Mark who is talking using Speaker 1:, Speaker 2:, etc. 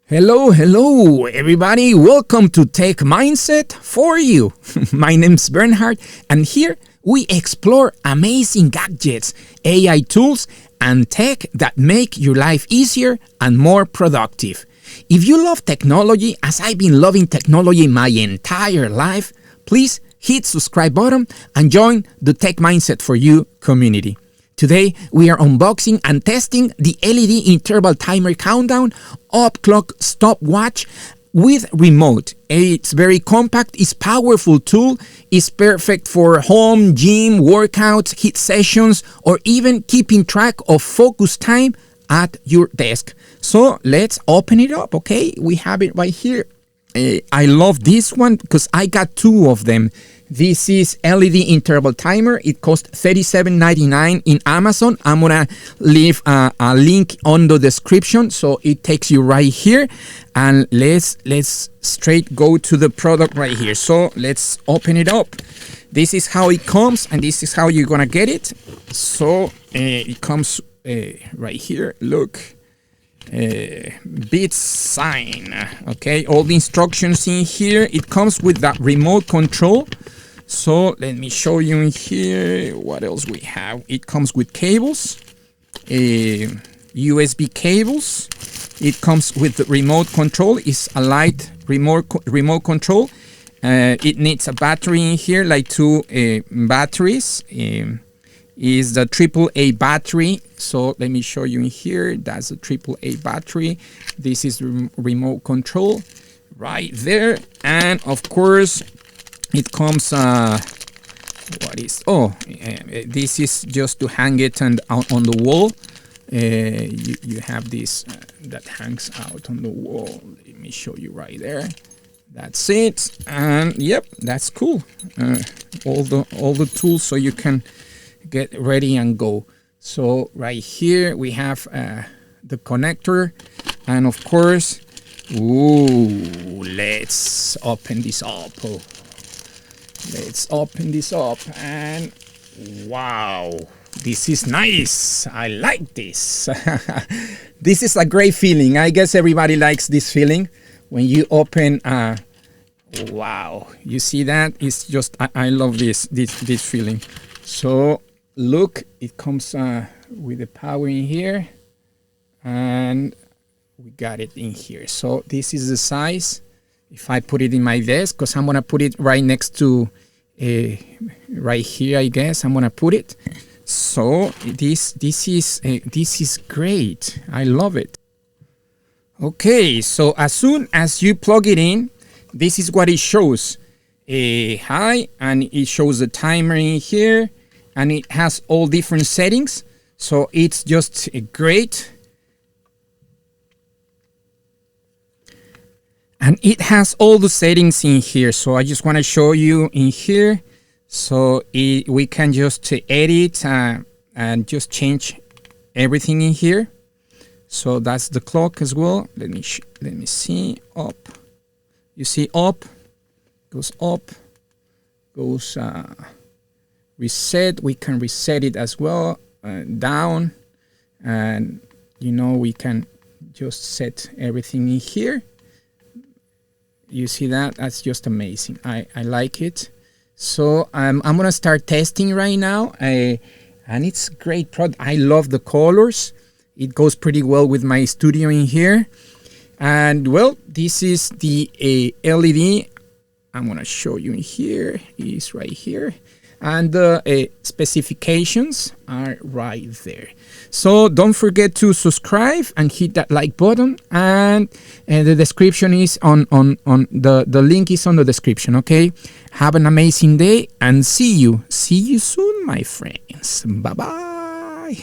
Speaker 1: Hello, everybody. Welcome to Tech Mindset for You. My name's Bernhard, and here we explore amazing gadgets, AI tools, and tech that make your life easier and more productive. If you love technology, as I've been loving technology my entire life, please hit subscribe button and join the Tech Mindset for You community. Today, we are unboxing and testing the LED interval timer countdown Clock Stopwatch with remote. It's very compact, it's powerful tool, it's perfect for home, gym, workouts, HIIT sessions, or even keeping track of focus time at your desk. So let's open it up, okay? We have it right here. I love this one because I got two of them. This is LED interval timer. It costs $37.99 in Amazon. I'm gonna leave a link on the description, so it takes you right here. And let's straight go to the product right here. So let's open it up. This is how it comes, and this is how you're gonna get it. So it comes right here. Look. Bit sign. Okay, all the instructions in here. It comes with that remote control. So let me show you in here what else we have. It comes with cables, USB cables. It comes with the remote control. It's a light remote control. It needs a battery in here, like two batteries. Is the AAA battery. So let me show you in here. That's a AAA battery. This is remote control right there. And of course, it comes, this is just to hang it on the wall. You have this that hangs out on the wall. Let me show you right there. That's it. And yep, that's cool. All the tools so you can get ready and go. So right here we have the connector, and of course, let's open this up. Let's open this up, and wow, this is nice. I like this. This is a great feeling. I guess everybody likes this feeling when you open. Wow, you see that? It's just I love this feeling. So look, it comes with the power in here, and we got it in here. So this is the size. If I put it in my desk, because I'm gonna put it right next to right here, I guess I'm gonna put it. So this is great. I love it. Okay, so as soon as you plug it in, this is what it shows. High, and it shows the timer in here. And it has all different settings, so it's just great. And it has all the settings in here, so I just want to show you in here. So we can just edit and just change everything in here. So that's the clock as well. Let me see. Up, you see, up goes up, goes reset. We can reset it as well, down, and we can just set everything in here. You see that? That's just amazing. I like it. So I'm gonna start testing right now, and it's a great product. I love the colors. It goes pretty well with my studio in here. And well, this is the LED. I'm gonna show you in here. It's right here. And the specifications are right there. So don't forget to subscribe and hit that like button, and the description is on the link is on the description. Okay, have an amazing day, and see you soon, my friends. Bye bye.